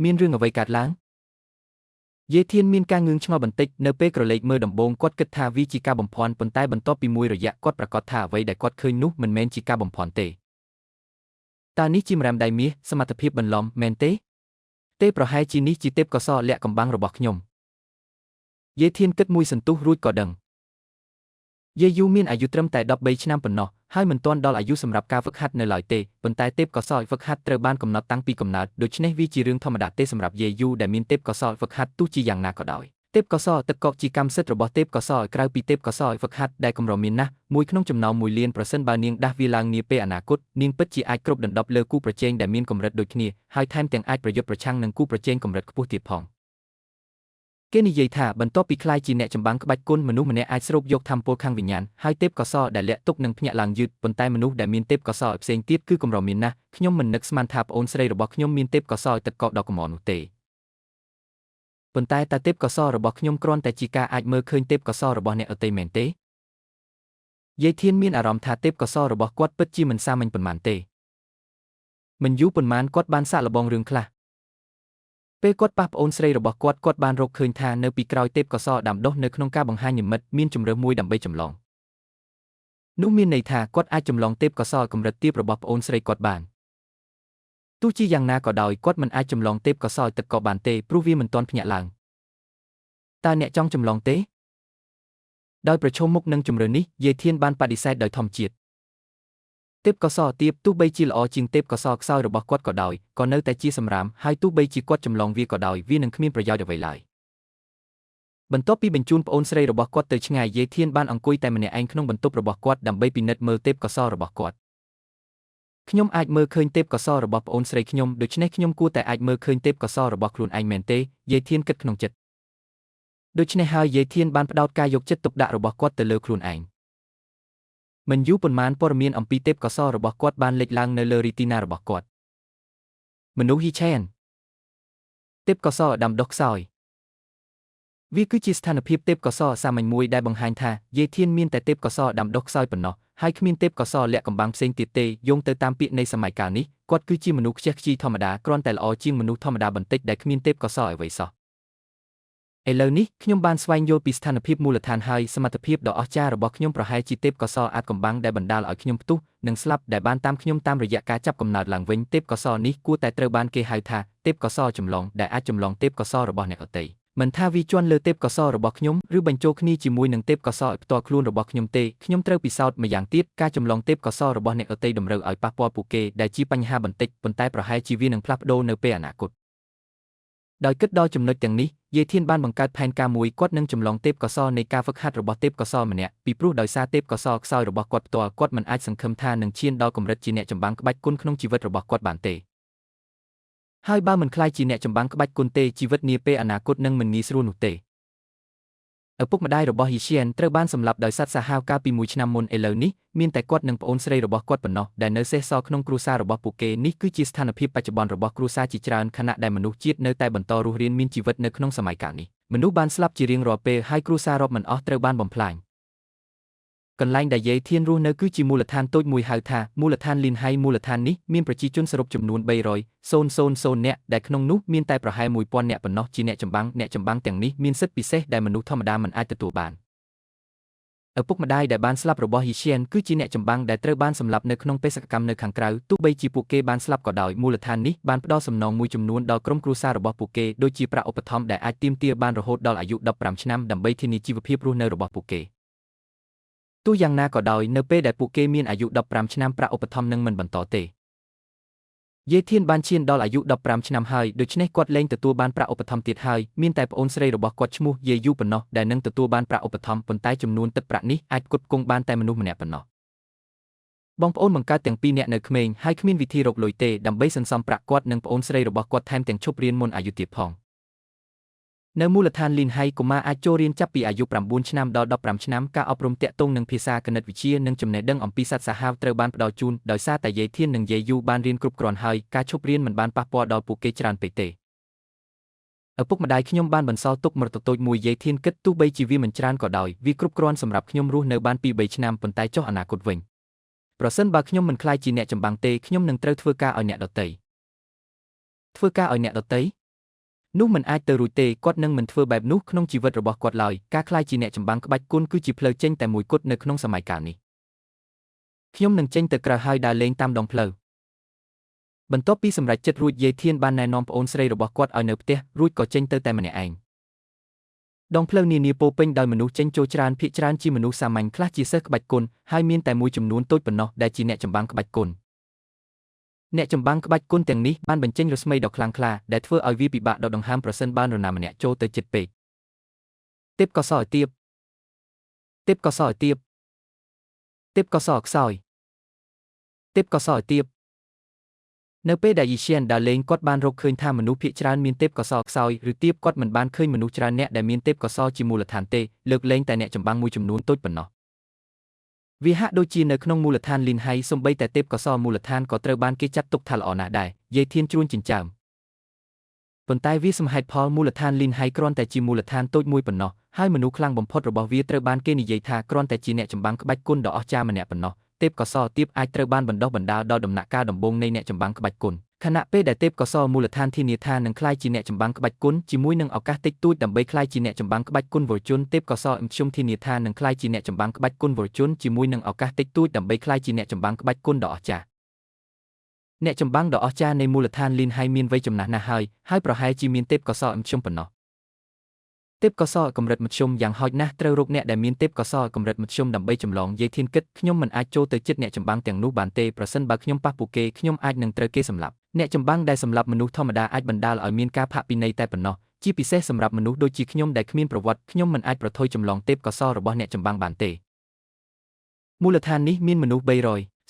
មានរឿងអ្វីកើតឡើងយាយធានមានការងឿងឆ្ងល់បន្តិចនៅពេលក្រឡេកមើលដំបងគាត់គិតថាវាជាការបំភាន់ប៉ុន្តែបន្ទាប់ពីមួយរយៈគាត់ប្រកាសថាអ្វីដែលគាត់ឃើញនោះមិនមែនជាការបំភាន់ទេតើនេះជាម្រាមដៃមាសសមត្ថភាពបន្លំមែនទេប្រហែលជានេះជាទេពកោសល្យលាក់កំបាំងរបស់ខ្ញុំយាយធានគិតមួយសន្ទុះរួចក៏ដឹងយាយយូមានអាយុត្រឹមតែ13ឆ្នាំប៉ុណ្ណោះហើយមិនទាន់ដល់អាយុសម្រាប់ការហ្វឹកហាត់នៅឡើយទេប៉ុន្តែទេពកោសល្យហ្វឹកហាត់ត្រូវបានកំណត់តាំងពីកំណើតដូច្នេះវាជារឿងធម្មតាទេសម្រាប់យាយយូដែលមានទេពកោសល្យហ្វឹកហាត់ទោះជាយ៉ាងណាក៏ដោយទេពកោសល្យទឹកកកជាកម្មសិទ្ធិរបស់ទេពកោសល្យក្រៅពីទេពកោសល្យហ្វឹកហាត់ដែលកម្រមានណាស់មួយក្នុងចំណោម1លានប្រសិនបើនាងដាស់វាឡើងនាពេលអនាគតនាងពិតជាអាចគ្របដណ្ដប់លើគូប្រជែងដែលមានកម្រិតដូចគ្នាហើយថែមទាំងអាចប្រយុទ្ធប្រឆាំងនឹងគូប្រជែងកម្រិតខ្ពស់ទៀតផងគេនិយាយថាបន្ទាប់ពីក្លាយជាអ្នកចម្បាំងក្បាច់គុណមនុស្សម្នាក់អាចស្រូបយកថាមពលខាងវិញ្ញាណហើយទេពកោសល្យដែលលាក់ទុកនឹងភ្ញាក់ឡើងយឺតប៉ុន្តែមនុស្សដែលមានទេពកោសល្យផ្សេងទៀតគឺកម្រមានណាស់ខ្ញុំមិននឹកស្មានថាប្អូនស្រីរបស់ខ្ញុំមានទេពកោសល្យទឹកកកដ៏កម្រនោះទេប៉ុន្តែតើទេពកោសល្យរបស់ខ្ញុំគ្រាន់តែជាការអាចមើលឃើញទេពកោសល្យរបស់អ្នកដទៃមែនទេយាយធានមានអារម្មណ៍ថាទេពកោសល្យរបស់គាត់ពិតជាមិនសាមញ្ញប៉ុន្មានទេមិនយូរប៉ុន្មានគាត់បានសាកល្បងរឿងខ្លះពេលគាត់ប៉ះប្អូនស្រីរបស់គាត់បានរកឃើញថានៅពីក្រោយទេពកោសល្យដាំដុះនៅក្នុងការបង្ហាញនិមិត្តមានជម្រើសមួយដើម្បីចម្លងនោះមានន័យថាគាត់អាចចម្លងទេពកោសល្យកម្រិតទាបរបស់ប្អូនស្រីគាត់បានទោះជាយ៉ាងណាក៏ដោយគាត់មិនអាចចម្លងទេពកោសល្យទឹកកកបានទេព្រោះវាមិនទាន់ភ្ញាក់ឡើងតើអ្នកចង់ចម្លងទេដោយប្រឈមមុខនឹងជម្រើសនេះយាយធានបានបដិសេធដោយធម្មជាតិទេពកោសល្យទាបទោះបីជាល្អជាងទេពកោសល្យខ្សោយរបស់គាត់ក៏ដោយក៏នៅតែជាសម្រាមហើយទោះបីជាគាត់ចម្លងវាក៏ដោយវានឹងគ្មានប្រយោជន៍អ្វីឡើយបន្ទាប់ពីបញ្ជូនប្អូនស្រីរបស់គាត់ទៅឆ្ងាយយាយធានបានអង្គុយតែម្នាក់ឯងក្នុងបន្ទប់របស់គាត់ដើម្បីពិនិត្យមើលទេពកោសល្យរបស់គាត់ខ្ញុំអាចមើលឃើញទេពកោសល្យរបស់ប្អូនស្រីខ្ញុំដូច្នេះខ្ញុំគួរតែអាចមើលឃើញទេពកោសល្យរបស់ខ្លួនឯងមែនទេយាយធានគិតក្នុងចិត្តដូច្នេះហើយយាយធានបានផ្ដោតការយកចិត្តទុកដាក់របស់គាត់ទៅលើខ្លួនឯងមិនយូរប៉ុន្មានព័ត៌មានអំពីទេពកោសល្យរបស់គាត់បានលេចឡើងនៅលើរីទីណារបស់គាត់មនុស្សហ៊ីឆែនទេពកោសល្យដាំដុះខ្សោយវាគឺជាស្ថានភាពទេពកោសល្យសាមញ្ញមួយដែលបង្ហាញថាយាយធានមានតែទេពកោសល្យដាំដុះខ្សោយប៉ុណ្ណោះហើយគ្មានទេពកោសល្យលាក់កំបាំងផ្សេងទៀតទេយោងទៅតាមពាក្យនៃសម័យកាលនេះគាត់គឺជាមនុស្សខ្ជះខ្ជាយធម្មតាគ្រាន់តែល្អជាងមនុស្សធម្មតាបន្តិចដែលគ្មានទេពកោសល្យអ្វីសោះឥឡូវនេះខ្ញុំបានស្វែងយល់ពីស្ថានភាពមូលដ្ឋានហើយសមត្ថភាពដ៏អស្ចារ្យរបស់ខ្ញុំប្រហែលជាទេពកោសល្យអាចកំបាំងដែលបណ្ដាលឲ្យខ្ញុំផ្ទុះនិងស្លាប់ដែលបានតាមខ្ញុំតាមរយៈការចាប់កំណើតឡើងវិញទេពកោសល្យនេះគួរតែត្រូវបានគេហៅថាទេពកោសល្យចម្លងដែលអាចចម្លងទេពកោសល្យរបស់អ្នកដទៃមិនថាវាជន់លើទេពកោសល្យរបស់ខ្ញុំឬបញ្ចូលគ្នាជាមួយនឹងទេពកោសល្យផ្ទាល់ខ្លួនរបស់ខ្ញុំទេខ្ញុំត្រូវពិសោធន៍ម្យ៉ាងទៀតការចម្លងទេពកោសល្យរបស់អ្នកដទៃតម្រូវឲ្យប៉ះពាល់ពួកគេដែលជាបញ្ហាបន្តិចប៉ុន្តែប្រហែលជាវានឹងផ្លាស់ប្ដូរនៅពេលអនាគតដោយគិតដល់ចំណុចទាំងនេះយាយធានបានបង្កើតផែនការមួយគាត់នឹងចម្លងទេពកោសល្យនៃការហ្វឹកហាត់របស់ទេពកោសល្យម្នាក់ពីព្រោះដោយសារទេពកោសល្យខ្សោយរបស់គាត់ផ្ទាល់គាត់មិនអាចសង្ឃឹមថានឹងឈានដល់កម្រិតជាអ្នកចម្បាំងក្បាច់គុណក្នុងជីវិតរបស់គាត់បានទេហើយបើមិនខ្លាចជាអ្នកចម្បាំងក្បាច់គុណទេជីវិតនាពេលអនាគតនឹងមិនងាយស្រួលនោះទេឪពុកម្ដាយរបស់ហ៊ីឈៀនត្រូវបានសម្លាប់ដោយសត្វសាហាវកាលពី1ឆ្នាំមុនឥឡូវនេះមានតែគាត់និងប្អូនស្រីរបស់គាត់ប៉ុណ្ណោះដែលនៅសេសសល់ក្នុងគ្រួសាររបស់ពួកគេនេះគឺជាស្ថានភាពបច្ចុប្បន្នរបស់គ្រួសារជាច្រើនខណៈដែលមនុស្សជាតិនៅតែបន្តរស់រានមានជីវិតនៅក្នុងសម័យកាលនេះមនុស្សបានស្លាប់ជារៀងរាល់ពេលហើយគ្រួសាររាប់មិនអស់ត្រូវបានបំផ្លាញកន្លែងដែលយាយធានរស់នៅគឺជាមូលដ្ឋានតូចមួយហៅថាមូលដ្ឋានលីនហៃមូលដ្ឋាននេះមានប្រជាជនសរុបចំនួន300,000 នាក់ដែលក្នុងនោះមានតែប្រហែល 1000 នាក់ប៉ុណ្ណោះជាអ្នកចម្បាំងទាំងនេះមានសិទ្ធិពិសេសដែលមនុស្សធម្មតាមិនអាចទទួលបានឪពុកម្ដាយដែលបានស្លាប់របស់ហ៊ីឈៀនគឺជាអ្នកចម្បាំងដែលត្រូវបានសម្លាប់នៅក្នុងបេសកកម្មនៅខាងក្រៅទោះបីជាពួកគេបានស្លាប់ក៏ដោយមូលដ្ឋាននេះបានផ្ដល់សំណងមួយចំនួនដល់ក្រុមគ្រួសាររបស់ពួកគេដូចជាប្រាក់ឧបត្ថម្ភដែលអាចទាមទារបានរហូតដល់អាយុ15ឆ្នាំដើម្បីធានាជីវភាពរស់នៅរបស់ពួកគេទោះយ៉ាងណាក៏ដោយនៅពេលដែលពួកគេមានអាយុ15ឆ្នាំប្រាក់ឧបត្ថម្ភនឹងមិនបន្តទេយាយធានបានឈានដល់អាយុ15ឆ្នាំហើយដូច្នេះគាត់លែងទទួលបានប្រាក់ឧបត្ថម្ភទៀតហើយមានតែប្អូនស្រីរបស់គាត់ឈ្មោះយាយយូប៉ុណ្ណោះដែលនឹងទទួលបានប្រាក់ឧបត្ថម្ភប៉ុន្តែចំនួនទឹកប្រាក់នេះអាចផ្គត់ផ្គង់បានតែមនុស្សម្នាក់ប៉ុណ្ណោះបងប្អូនបង្កើតទាំងពីរនាក់នៅក្មេងហើយគ្មានវិធីរកលុយទេដើម្បីសន្សំប្រាក់គាត់និងប្អូនស្រីរបស់គាត់ថែមទាំងឈប់រៀនមុនអាយុទៀតផងនៅមូលដ្ឋានលីនហៃកុមារអាចចូលរៀនចាប់ពីអាយុ9ឆ្នាំដល់15ឆ្នាំការអប់រំទាក់ទងនឹងភាសាគណិតវិទ្យានិងចំណេះដឹងអំពីសត្វសាហាវត្រូវបានផ្ដល់ជូនដោយសារតែយាយធាននិងយាយយូបានរៀនគ្រប់គ្រាន់ហើយការឈប់រៀនមិនបានប៉ះពាល់ដល់ពួកគេច្រើនពេកទេឪពុកម្ដាយខ្ញុំបានបន្សល់ទុកមរតកតូចមួយយាយធានគិតទោះបីជាវាមិនច្រើនក៏ដោយវាគ្រប់គ្រាន់សម្រាប់ខ្ញុំរស់នៅបាន2-3ឆ្នាំប៉ុន្តែចុះអនាគតវិញប្រសិនបើខ្ញុំមិនខ្លាចជាអ្នកចម្បាំងទេខ្ញុំនឹងត្រូវធ្វើការឲ្យអ្នកដទៃ នោះមិនអាចទៅរួចទេគាត់នឹងមិនធ្វើបែបនោះក្នុងជីវិតរបស់គាត់ឡើយការខ្លាយជាអ្នកចម្បាំងក្បាច់គុណគឺជាផ្លូវចេញតែមួយគត់នៅក្នុងសម័យកាលនេះខ្ញុំនឹងចេញទៅក្រៅហើយដើរលេងតាមដងផ្លូវបន្ទាប់ពីសម្រេចចិត្តរួចយាយធានបានណែនាំប្អូនស្រីរបស់គាត់ឲ្យនៅផ្ទះរួចក៏ចេញទៅតែម្នាក់ឯងដងផ្លូវនានាពោពេញដោយមនុស្សចេញចូលច្រើនភាគច្រើនជាមនុស្សសាមញ្ញខ្លះជាសិស្សក្បាច់គុណហើយមានតែមួយចំនួនតូចប៉ុណ្ណោះដែលជាអ្នកចម្បាំងក្បាច់គុណអ្នកចម្បាំងក្បាច់គុណទាំងនេះបានបញ្ចេញរស្មីដ៏ខ្លាំងក្លាដែលធ្វើឲ្យវាពិបាកដកដង្ហើមប្រសិនបើនរណាម្នាក់ចូលទៅជិតពេកទេពកសោឲ្យទៀបទេពកសោឲ្យទៀបទេពកសោខ្សោយទេពកសោឲ្យទៀបនៅពេលដែលយីឈៀនដើរលេងគាត់បានរកឃើញថាមនុស្សភាគច្រើនមានទេពកសោខ្សោយឬទៀបគាត់មិនបានឃើញមនុស្សច្រើនអ្នកដែលមានទេពកសោជាមូលដ្ឋានទេលើកលែងតែអ្នកចម្បាំងមួយចំនួនតូចប៉ុណ្ណោះវាហាក់ដូចជានៅក្នុងមូលដ្ឋានលីនហៃសូម្បីតែទេពកសោមូលដ្ឋានក៏ត្រូវបានគេចាត់ទុកថាល្អណាស់ដែរយាយធានជួនចិញ្ចើមប៉ុន្តែវាសមហេតុផលមូលដ្ឋានលីនហៃគ្រាន់តែជាមូលដ្ឋានតូចមួយប៉ុណ្ណោះហើយមនុស្សខ្លាំងបំផុតរបស់វាត្រូវបានគេនិយាយថាគ្រាន់តែជាអ្នកចម្បាំងក្បាច់គុណដ៏អស្ចារ្យម្នាក់ប៉ុណ្ណោះទេពកសោទៀបអាចត្រូវបានបណ្ដុះបណ្ដាលដល់ដំណាក់កាលដំបូងនៃអ្នកចម្បាំងក្បាច់គុណខណៈពេលដែលទេពកសោមូលដ្ឋានធានាថានឹងក្លាយជាអ្នកចម្បាំងក្បាច់គុណជាមួយនឹងឱកាសតិចតួចដើម្បីក្លាយជាអ្នកចម្បាំងក្បាច់គុណវរជុនទេពកសោខ្ញុំធានាថានឹងក្លាយជាអ្នកចម្បាំងក្បាច់គុណវរជុនជាមួយនឹងឱកាសតិចតួចដើម្បីក្លាយជាអ្នកចម្បាំងក្បាច់គុណដ៏អស្ចារ្យអ្នកចម្បាំងដ៏អស្ចារ្យនៃមូលដ្ឋានលីនហៃមានវ័យចំណាស់ណាស់ហើយប្រហែលជាមានទេពកសោខ្ញុំប៉ុណ្ណោះទេពកសោកម្រិតមធ្យមយ៉ាងហោចណាស់ត្រូវរកអ្នកដែលមានទេពកសោកម្រិតមធ្យមដើម្បីចម្លងយាយធានគិតខ្ញុំមិនអាចចូលទៅជិតអ្នកចម្បាំងទាំងនោះបានទេប្រសិនបើខ្ញុំប៉ះពួកគេខ្ញុំអាចនឹងត្រូវគេសម្លាប់អ្នកចម្បាំងដែលសម្លាប់មនុស្សធម្មតាអាចបណ្ដាលឲ្យមានការផាកពិន័យតែប៉ុណ្ណោះជាពិសេសសម្រាប់មនុស្សដូចជាខ្ញុំដែលគ្មានប្រវត្តិខ្ញុំមិនអាចប្រថុយចម្លងទេពកសោរបស់អ្នកចម្បាំងបានទេមូលដ្ឋាននេះមានមនុស្ស300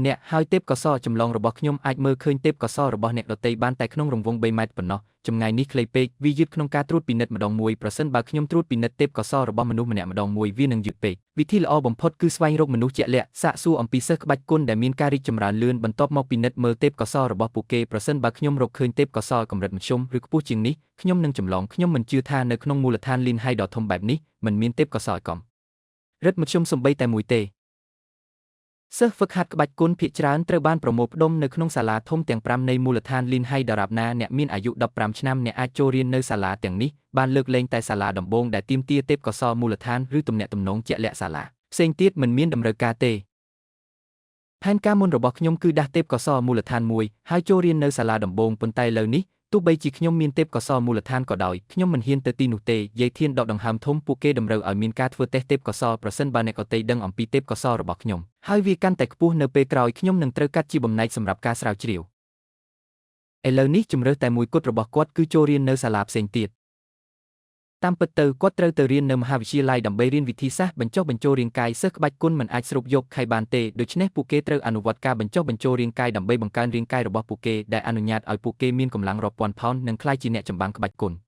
អ្នកហើយទេពកសោចម្លងរបស់ខ្ញុំអាចមើលឃើញទេពកសោរបស់អ្នកដទៃបានតែក្នុងរង្វង់3ម៉ែត្រប៉ុណ្ណោះចម្ងាយនេះខ្លីពេកវាយឺតក្នុងការត្រួតពិនិត្យម្ដងមួយប្រសិនបើខ្ញុំត្រួតពិនិត្យទេពកសោរបស់មនុស្សម្នាក់ម្ដងមួយវានឹងយឺតពេកវិធីល្អបំផុតគឺស្វែងរកមនុស្សជាក់លាក់សាកសួរអំពីសិស្សក្បាច់គុណដែលមានការរីកចម្រើនលឿនបន្ទាប់មកពិនិត្យមើលទេពកសោរបស់ពួកគេប្រសិនបើខ្ញុំរកឃើញទេពកសោកម្រិតមធ្យមឬខ្ពស់ជាងនេះខ្ញុំនឹងចម្លងខ្ញុំមិនជឿថានៅក្នុងមូលដ្ឋានលីនហៃដ៏ធំបែបនេះមិនមានទេពកសោកំរិតមធ្យមសំបីតែមួយទេសិស្សហ្វឹកហាត់ក្បាច់គុណភាគច្រើនត្រូវបានប្រមូលផ្ដុំនៅក្នុងសាលាធំទាំង5នៃមូលដ្ឋានលីនហៃដរាបណាអ្នកមានអាយុ15ឆ្នាំអ្នកអាចចូលរៀននៅសាលាទាំងនេះបានលើកលែងតែសាលាដំបូងដែលទាមទារទេពកសោមូលដ្ឋានឬទំនាក់ទំនងជាក់លាក់សាលាផ្សេងទៀតមិនមានតម្រូវការទេផែនការមុនរបស់ខ្ញុំគឺដាស់ទេពកសោមូលដ្ឋានមួយហើយចូលរៀននៅសាលាដំបូងប៉ុន្តែឥឡូវនេះទោះបីជាខ្ញុំមានទេពកសោមូលដ្ឋានក៏ដោយខ្ញុំមិនហ៊ានទៅទីនោះទេយាយធានដកដង្ហើមធំពួកគេតម្រូវឲ្យមានការធ្វើតេស្តទេពកសោប្រសិនបើអ្នកដទៃដឹងអំពីទេពកសោរបស់ខ្ញុំហើយវាកាន់តែខ្ពស់នៅពេលក្រោយខ្ញុំនឹងត្រូវកាត់ជាបំណែកសម្រាប់ការស្រាវជ្រាវឥឡូវនេះជំរើសតែមួយគត់របស់គាត់គឺចូលរៀននៅសាលាផ្សេងទៀតតាមពិតទៅគាត់ត្រូវទៅរៀននៅមហាវិទ្យាល័យដើម្បីរៀនវិធីសាស្ត្របញ្ចុះបញ្ចូលរាងកាយសិស្សក្បាច់គុណមិនអាចស្រូបយកខៃបានទេដូច្នេះពួកគេត្រូវអនុវត្តការបញ្ចុះបញ្ចូលរាងកាយដើម្បីបង្កើនរាងកាយរបស់ពួកគេដែលអនុញ្ញាតឲ្យពួកគេមានកម្លាំងរាប់ពាន់ផោននិងក្លាយជាអ្នកចម្បាំងក្បាច់គុណ